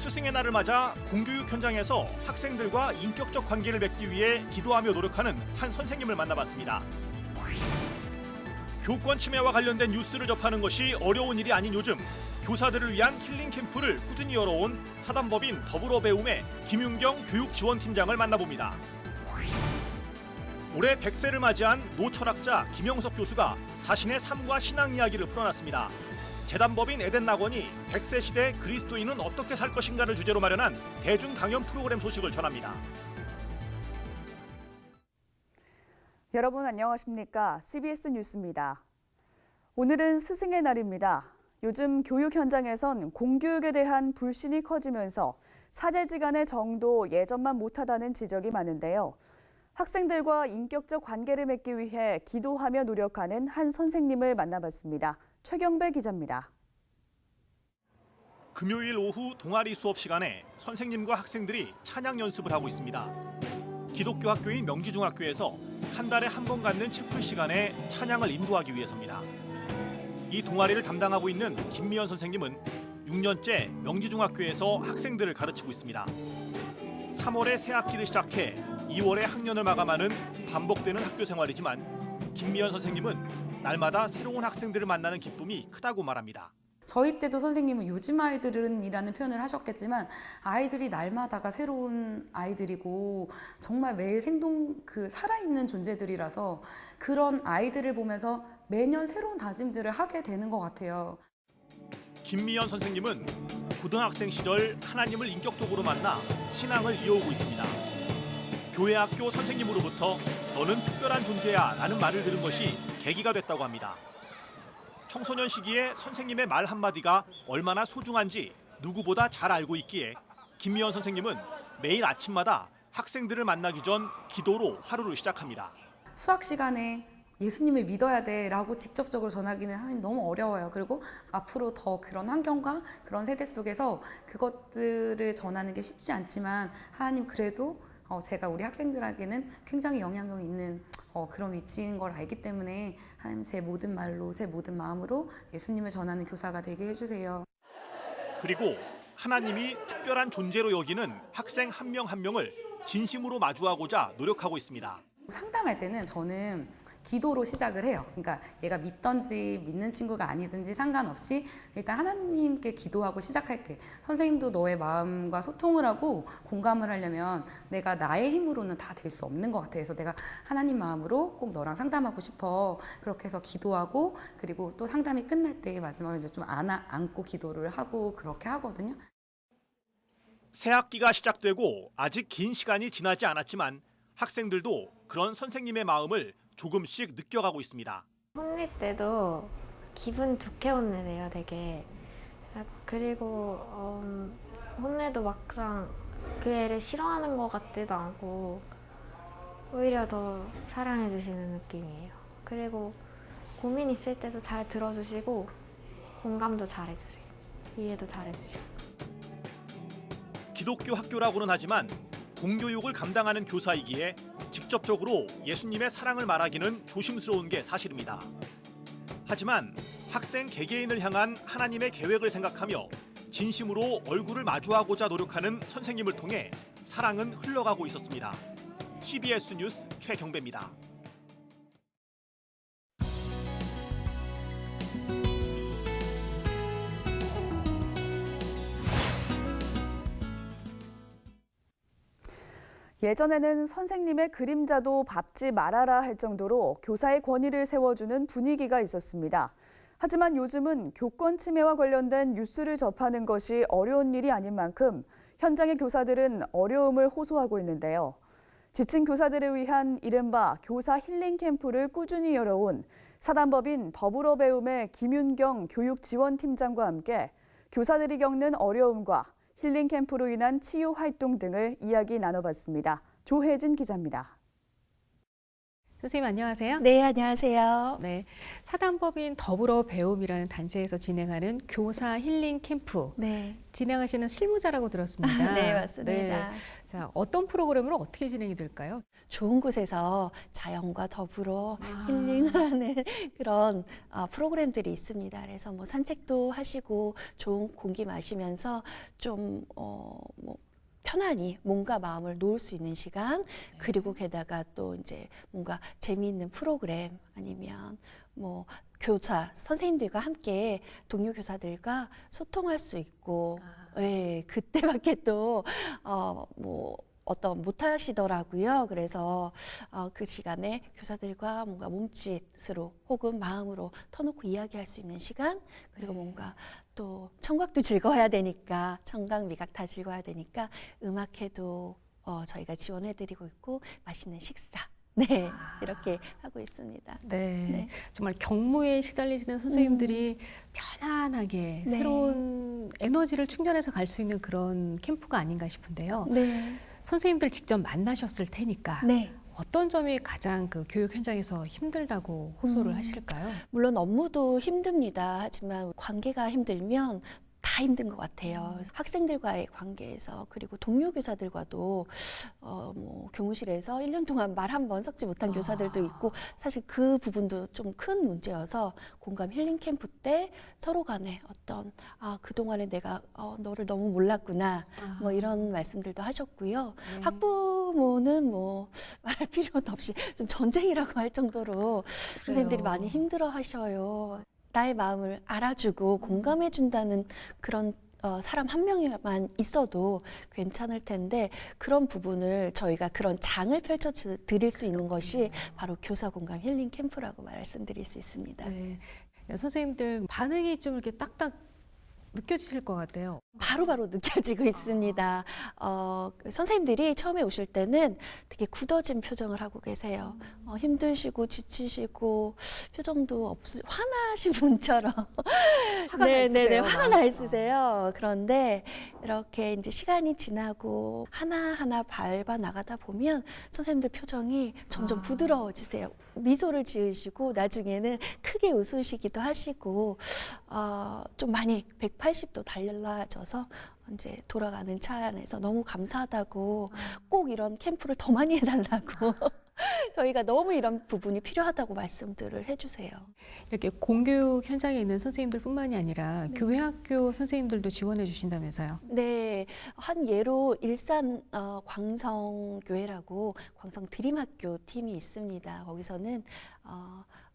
스승의 날을 맞아 공교육 현장에서 학생들과 인격적 관계를 맺기 위해 기도하며 노력하는 한 선생님을 만나봤습니다. 교권 침해와 관련된 뉴스를 접하는 것이 어려운 일이 아닌 요즘, 교사들을 위한 힐링 캠프를 꾸준히 열어온 사단법인 더불어배움의 김윤경 교육지원팀장을 만나봅니다. 올해 100세를 맞이한 노철학자 김영석 교수가 자신의 삶과 신앙 이야기를 풀어놨습니다. 재단법인 에덴낙원이 100세 시대 그리스도인은 어떻게 살 것인가를 주제로 마련한 대중 강연 프로그램 소식을 전합니다. 여러분 안녕하십니까? CBS 뉴스입니다. 오늘은 스승의 날입니다. 요즘 교육 현장에선 공교육에 대한 불신이 커지면서 사제지간의 정도 예전만 못하다는 지적이 많은데요. 학생들과 인격적 관계를 맺기 위해 기도하며 노력하는 한 선생님을 만나봤습니다. 최경배 기자입니다. 금요일 오후 동아리 수업 시간에 선생님과 학생들이 찬양 연습을 하고 있습니다. 기독교 학교인 명지중학교에서 한 달에 한 번 갖는 채플 시간에 찬양을 인도하기 위해서입니다. 이 동아리를 담당하고 있는 김미연 선생님은 6년째 명지중학교에서 학생들을 가르치고 있습니다. 3월에 새 학기를 시작해 2월에 학년을 마감하는 반복되는 학교 생활이지만 김미연 선생님은 날마다 새로운 학생들을 만나는 기쁨이 크다고 말합니다. 저희 때도 선생님은 요즘 아이들은 이라는 표현을 하셨겠지만 아이들이 날마다가 새로운 아이들이고 정말 매일 살아있는 존재들이라서 그런 아이들을 보면서 매년 새로운 다짐들을 하게 되는 것 같아요. 김미연 선생님은 고등학생 시절 하나님을 인격적으로 만나 신앙을 이어오고 있습니다. 교회 학교 선생님으로부터 너는 특별한 존재야 라는 말을 들은 것이 계기가 됐다고 합니다. 청소년 시기에 선생님의 말 한마디가 얼마나 소중한지 누구보다 잘 알고 있기에 김미연 선생님은 매일 아침마다 학생들을 만나기 전 기도로 하루를 시작합니다. 수학 시간에 예수님을 믿어야 돼 라고 직접적으로 전하기는 하나님 너무 어려워요. 그리고 앞으로 더 그런 환경과 그런 세대 속에서 그것들을 전하는 게 쉽지 않지만 하나님 그래도 제가 우리 학생들에게는 굉장히 영향력 있는 그런 위치인 걸 알기 때문에 하나님 제 모든 말로 제 모든 마음으로 예수님을 전하는 교사가 되게 해주세요. 그리고 하나님이 특별한 존재로 여기는 학생 한 명 한 명을 진심으로 마주하고자 노력하고 있습니다. 상담할 때는 저는 기도로 시작을 해요. 그러니까 얘가 믿든지 믿는 친구가 아니든지 상관없이 일단 하나님께 기도하고 시작할게. 선생님도 너의 마음과 소통을 하고 공감을 하려면 내가 나의 힘으로는 다 될 수 없는 것 같아. 그래서 내가 하나님 마음으로 꼭 너랑 상담하고 싶어. 그렇게 해서 기도하고 그리고 또 상담이 끝날 때 마지막으로 이제 좀 안고 기도를 하고 그렇게 하거든요. 새 학기가 시작되고 아직 긴 시간이 지나지 않았지만 학생들도 그런 선생님의 마음을 조금씩 느껴가고 있습니다. 혼낼 때도 기분 좋게 혼내네요, 되게. 그리고 혼내도 막상 그 애를 싫어하는 것 같지도 않고 오히려 더 사랑해 주시는 느낌이에요. 그리고 고민 있을 때도 잘 들어주시고 공감도 잘해 주세요. 이해도 잘해 주시고. 기독교 학교라고는 하지만 공교육을 감당하는 교사이기에 직접적으로 예수님의 사랑을 말하기는 조심스러운 게 사실입니다. 하지만 학생 개개인을 향한 하나님의 계획을 생각하며 진심으로 얼굴을 마주하고자 노력하는 선생님을 통해 사랑은 흘러가고 있었습니다. CBS 뉴스 최경배입니다. 예전에는 선생님의 그림자도 밟지 말아라 할 정도로 교사의 권위를 세워주는 분위기가 있었습니다. 하지만 요즘은 교권 침해와 관련된 뉴스를 접하는 것이 어려운 일이 아닌 만큼 현장의 교사들은 어려움을 호소하고 있는데요. 지친 교사들을 위한 이른바 교사 힐링 캠프를 꾸준히 열어온 사단법인 더불어배움의 김윤경 교육지원팀장과 함께 교사들이 겪는 어려움과 힐링 캠프로 인한 치유 활동 등을 이야기 나눠봤습니다. 조혜진 기자입니다. 선생님 안녕하세요. 네, 안녕하세요. 네, 사단법인 더불어 배움이라는 단체에서 진행하는 교사 힐링 캠프 네, 진행하시는 실무자라고 들었습니다. 네, 맞습니다. 네. 자, 어떤 프로그램으로 어떻게 진행이 될까요? 좋은 곳에서 자연과 더불어 아. 힐링을 하는 그런 프로그램들이 있습니다. 그래서 뭐 산책도 하시고 좋은 공기 마시면서 좀 뭐 편안히 몸과 마음을 놓을 수 있는 시간, 그리고 게다가 또 이제 뭔가 재미있는 프로그램 아니면 뭐 교사 선생님들과 함께 동료 교사들과 소통할 수 있고, 예, 그때밖에 또 뭐 어떤 못 하시더라고요. 그래서 그 시간에 교사들과 뭔가 몸짓으로 혹은 마음으로 터놓고 이야기할 수 있는 시간, 그리고 뭔가 또 청각도 즐거워야 되니까, 청각 미각 다 즐거워야 되니까 음악회도 저희가 지원해드리고 있고, 맛있는 식사, 네, 이렇게 하고 있습니다. 네, 네. 정말 경무에 시달리시는 선생님들이 편안하게 네. 새로운 에너지를 충전해서 갈 수 있는 그런 캠프가 아닌가 싶은데요. 네, 선생님들 직접 만나셨을 테니까 네. 어떤 점이 가장 그 교육 현장에서 힘들다고 호소를 하실까요? 물론 업무도 힘듭니다. 하지만 관계가 힘들면 다 힘든 것 같아요. 학생들과의 관계에서, 그리고 동료 교사들과도 뭐 교무실에서 1년 동안 말 한 번 섞지 못한 교사들도 있고, 사실 그 부분도 좀 큰 문제여서 공감 힐링 캠프 때 서로 간에 어떤 그동안에 내가 너를 너무 몰랐구나, 뭐 이런 말씀들도 하셨고요. 네. 학부모는 뭐 말할 필요도 없이 좀 전쟁이라고 할 정도로 선생님들이 많이 힘들어 하셔요. 나의 마음을 알아주고 공감해준다는 그런 사람 한 명만 있어도 괜찮을 텐데, 그런 부분을 저희가 그런 장을 펼쳐 드릴 수 있는 것이 바로 교사 공감 힐링 캠프라고 말씀드릴 수 있습니다. 네. 선생님들 반응이 좀 이렇게 딱딱 느껴지실 것 같아요. 바로바로 느껴지고 있습니다. 선생님들이 처음에 오실 때는 되게 굳어진 표정을 하고 계세요. 힘드시고 지치시고 표정도 화나신 분처럼 화가 나 있으세요, 화가 나 있으세요. 그런데 이렇게 이제 시간이 지나고 하나하나 밟아 나가다 보면 선생님들 표정이 점점 부드러워지세요. 미소를 지으시고 나중에는 크게 웃으시기도 하시고, 좀 많이 180도 달라져서 이제 돌아가는 차 안에서 너무 감사하다고, 꼭 이런 캠프를 더 많이 해달라고 저희가 너무 이런 부분이 필요하다고 말씀들을 해주세요. 이렇게 공교육 현장에 있는 선생님들뿐만이 아니라 교회 학교 선생님들도 지원해 주신다면서요. 네, 한 예로 일산 광성교회라고 광성 드림학교 팀이 있습니다. 거기서는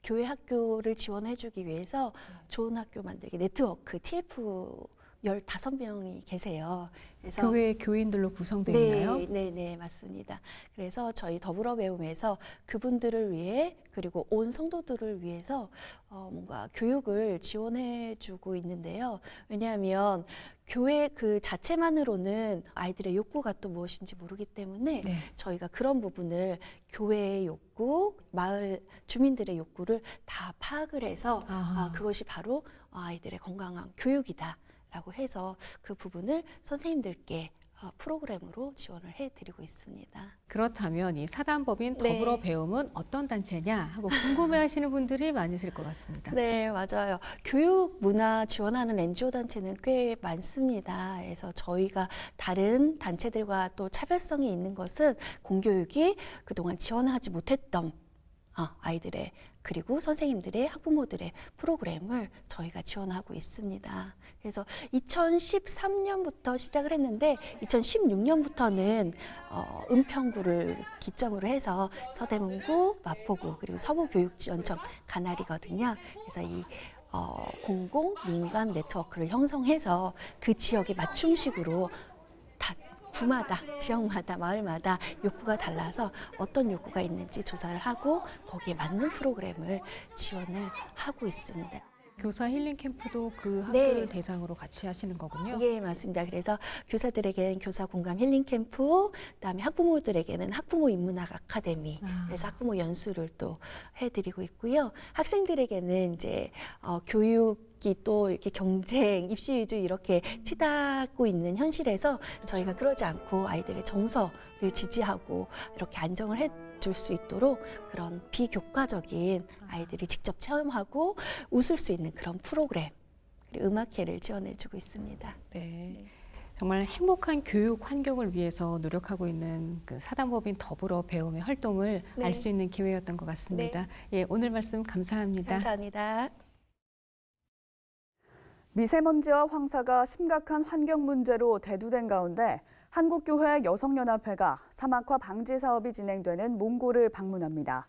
교회 학교를 지원해주기 위해서 좋은 학교 만들기 네트워크 TF 15명이 계세요. 그래서 교회 교인들로 구성되어 있나요? 네, 맞습니다. 그래서 저희 더불어 배움에서 그분들을 위해, 그리고 온 성도들을 위해서 뭔가 교육을 지원해주고 있는데요. 왜냐하면 교회 그 자체만으로는 아이들의 욕구가 또 무엇인지 모르기 때문에 네. 저희가 그런 부분을 교회의 욕구, 마을 주민들의 욕구를 다 파악을 해서 그것이 바로 아이들의 건강한 교육이다 라고 해서 그 부분을 선생님들께 프로그램으로 지원을 해드리고 있습니다. 그렇다면 이 사단법인 네. 더불어 배움은 어떤 단체냐 하고 궁금해하시는 분들이 많으실 것 같습니다. 네, 맞아요. 교육 문화 지원하는 NGO 단체는 꽤 많습니다. 그래서 저희가 다른 단체들과 또 차별성이 있는 것은 공교육이 그동안 지원하지 못했던 아이들의, 그리고 선생님들의, 학부모들의 프로그램을 저희가 지원하고 있습니다. 그래서 2013년부터 시작을 했는데 2016년부터는 은평구를 기점으로 해서 서대문구, 마포구, 그리고 서부교육지원청 관할이거든요. 그래서 이 공공 민간 네트워크를 형성해서 그 지역에 맞춤식으로 다 구마다, 지역마다, 마을마다 욕구가 달라서 어떤 욕구가 있는지 조사를 하고 거기에 맞는 프로그램을 지원을 하고 있습니다. 교사 힐링 캠프도 그 네. 학교를 대상으로 같이 하시는 거군요. 예, 맞습니다. 그래서 교사들에게는 교사 공감 힐링 캠프, 그다음에 학부모들에게는 학부모 인문학 아카데미, 그래서 학부모 연수를 또 해드리고 있고요. 학생들에게는 이제 교육 인기 또 이렇게 경쟁, 입시 위주 이렇게 치닫고 있는 현실에서 저희가 그러지 않고 아이들의 정서를 지지하고 이렇게 안정을 해줄 수 있도록 그런 비교과적인 아이들이 직접 체험하고 웃을 수 있는 그런 프로그램, 그리고 음악회를 지원해주고 있습니다. 네. 정말 행복한 교육 환경을 위해서 노력하고 있는 그 사단법인 더불어 배움의 활동을 네. 알 수 있는 기회였던 것 같습니다. 예, 오늘 말씀 감사합니다. 감사합니다. 미세먼지와 황사가 심각한 환경 문제로 대두된 가운데 한국교회 여성연합회가 사막화 방지 사업이 진행되는 몽골을 방문합니다.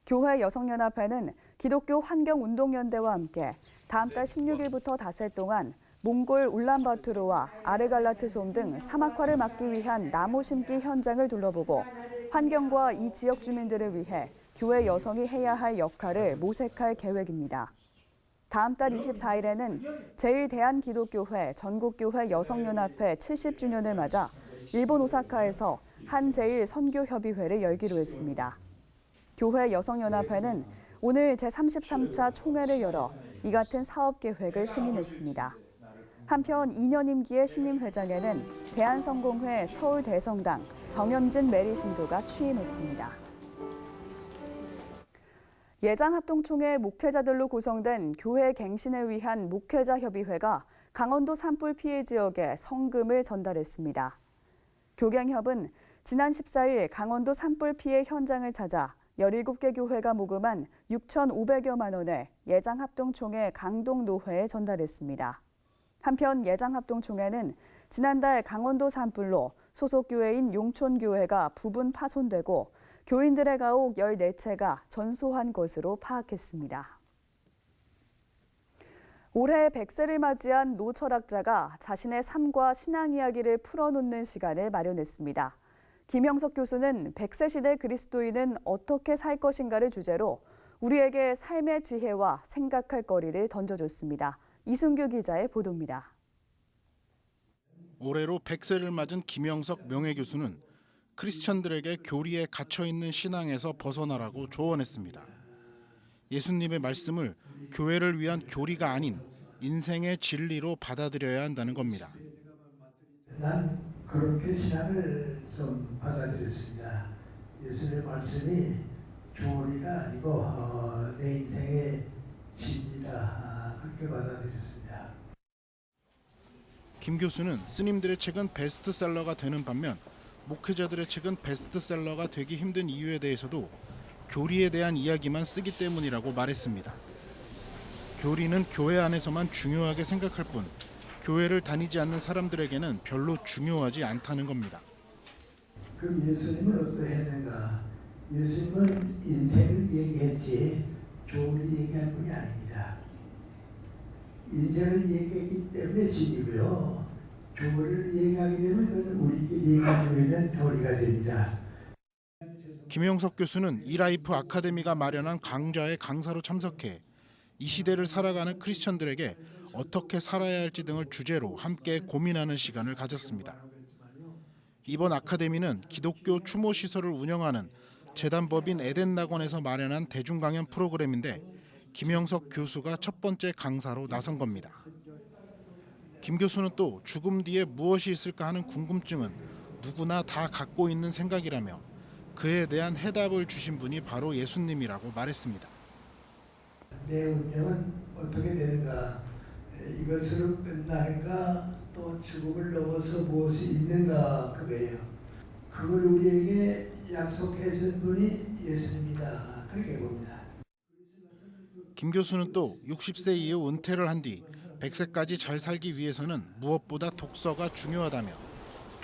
교회 여성연합회는 기독교 환경운동연대와 함께 다음 달 16일부터 닷새 동안 몽골 울란바토르와 아르갈라트 솜 등 사막화를 막기 위한 나무 심기 현장을 둘러보고 환경과 이 지역 주민들을 위해 교회 여성이 해야 할 역할을 모색할 계획입니다. 다음 달 24일에는 제1대한기독교회 전국교회 여성연합회 70주년을 맞아 일본 오사카에서 한제일선교협의회를 열기로 했습니다. 교회 여성연합회는 오늘 제33차 총회를 열어 이 같은 사업 계획을 승인했습니다. 한편 2년 임기의 신임회장에는 대한성공회 서울대성당 정현진 메리신도가 취임했습니다. 예장합동총회 목회자들로 구성된 교회 갱신을 위한 목회자협의회가 강원도 산불 피해 지역에 성금을 전달했습니다. 교갱협은 지난 14일 강원도 산불 피해 현장을 찾아 17개 교회가 모금한 6,500여만 원을 예장합동총회 강동노회에 전달했습니다. 한편 예장합동총회는 지난달 강원도 산불로 소속 교회인 용촌교회가 부분 파손되고 교인들의 가옥 14채가 전소한 것으로 파악했습니다. 올해 100세를 맞이한 노 철학자가 자신의 삶과 신앙 이야기를 풀어놓는 시간을 마련했습니다. 김영석 교수는 100세 시대 그리스도인은 어떻게 살 것인가를 주제로 우리에게 삶의 지혜와 생각할 거리를 던져줬습니다. 이순규 기자의 보도입니다. 올해로 100세를 맞은 김영석 명예교수는 크리스천들에게 교리에 갇혀있는 신앙에서 벗어나라고 조언했습니다. 예수님의 말씀을 교회를 위한 교리가 아닌 인생의 진리로 받아들여야 한다는 겁니다. 난 그렇게 신앙을 좀 받아들였습니다. 예수님의 말씀이 교리가 아니고 내 인생의 진리다, 그렇게 받아들였습니다. 김 교수는 스님들의 책은 베스트셀러가 되는 반면 목회자들의 책은 베스트셀러가 되기 힘든 이유에 대해서도 교리에 대한 이야기만 쓰기 때문이라고 말했습니다. 교리는 교회 안에서만 중요하게 생각할 뿐 교회를 다니지 않는 사람들에게는 별로 중요하지 않다는 겁니다. 그럼 예수님은 어떠했는가? 예수님은 인생을 얘기했지 교리를 얘기한 분이 아닙니다. 인생을 얘기했기 때문에 진리고요. 교리를 얘기하게 되면 그건 우리끼리 가지고 있는 교리가 됩니다. 김영석 교수는 이라이프 아카데미가 마련한 강좌에 강사로 참석해 이 시대를 살아가는 크리스천들에게 어떻게 살아야 할지 등을 주제로 함께 고민하는 시간을 가졌습니다. 이번 아카데미는 기독교 추모 시설을 운영하는 재단법인 에덴낙원에서 마련한 대중강연 프로그램인데 김영석 교수가 첫 번째 강사로 나선 겁니다. 김 교수는 또 죽음 뒤에 무엇이 있을까 하는 궁금증은 누구나 다 갖고 있는 생각이라며 그에 대한 해답을 주신 분이 바로 예수님이라고 말했습니다. 내 운명은 어떻게 되는가? 이것으로 끝나는가? 또 죽음을 넘어서 무엇이 있는가? 그거예요. 그걸 우리에게 약속해 준 분이 예수님이다, 그렇게 봅니다. 김 교수는 또 60세 이후 은퇴를 한 뒤 100세까지 잘 살기 위해서는 무엇보다 독서가 중요하다며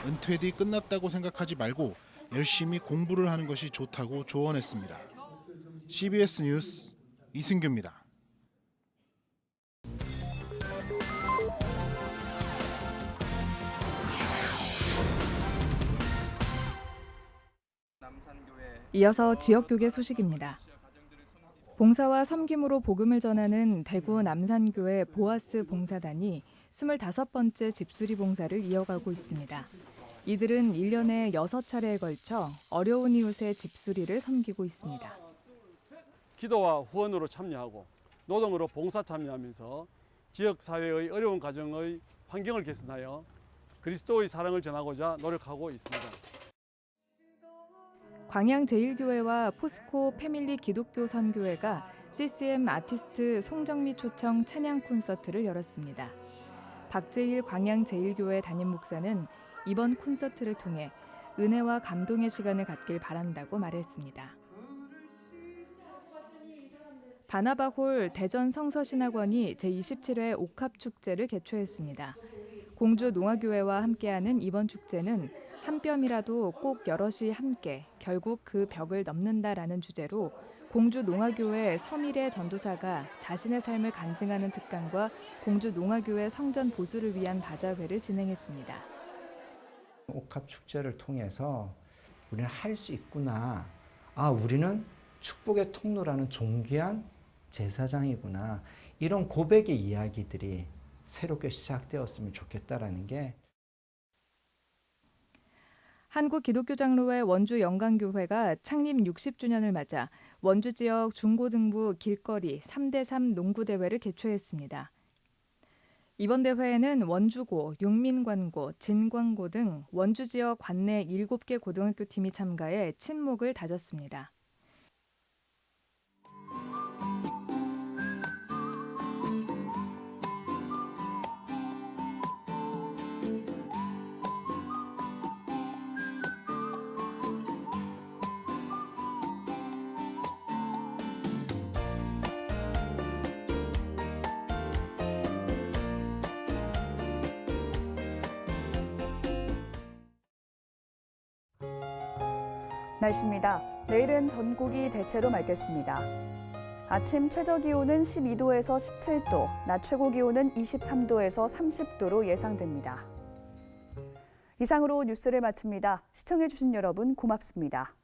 은퇴 뒤 끝났다고 생각하지 말고 열심히 공부를 하는 것이 좋다고 조언했습니다. CBS 뉴스 이승규입니다. 이어서 지역교계 소식입니다. 봉사와 섬김으로 복음을 전하는 대구 남산교회 보아스 봉사단이 25번째 집수리 봉사를 이어가고 있습니다. 이들은 1년에 6차례에 걸쳐 어려운 이웃의 집수리를 섬기고 있습니다. 기도와 후원으로 참여하고 노동으로 봉사 참여하면서 지역 사회의 어려운 가정의 환경을 개선하여 그리스도의 사랑을 전하고자 노력하고 있습니다. 광양제일교회와 포스코 패밀리 기독교 선교회가 CCM 아티스트 송정미 초청 찬양 콘서트를 열었습니다. 박재일 광양제일교회 담임 목사는 이번 콘서트를 통해 은혜와 감동의 시간을 갖길 바란다고 말했습니다. 바나바홀 대전 성서신학원이 제27회 옥합축제를 개최했습니다. 공주 농화교회와 함께하는 이번 축제는 한 뼘이라도 꼭 여럿이 함께 결국 그 벽을 넘는다라는 주제로 공주 농화교회 서미래 전도사가 자신의 삶을 간증하는 특강과 공주 농화교회 성전 보수를 위한 바자회를 진행했습니다. 옥합 축제를 통해서 우리는 할 수 있구나. 우리는 축복의 통로라는 존귀한 제사장이구나. 이런 고백의 이야기들이 새롭게 시작되었으면 좋겠다라는 게. 한국기독교장로회 원주 영광교회가 창립 60주년을 맞아 원주 지역 중고등부 길거리 3대3 농구대회를 개최했습니다. 이번 대회에는 원주고, 용민관고, 진광고 등 원주 지역 관내 7개 고등학교 팀이 참가해 친목을 다졌습니다. 날씨입니다. 내일은 전국이 대체로 맑겠습니다. 아침 최저기온은 12도에서 17도, 낮 최고기온은 23도에서 30도로 예상됩니다. 이상으로 뉴스를 마칩니다. 시청해주신 여러분 고맙습니다.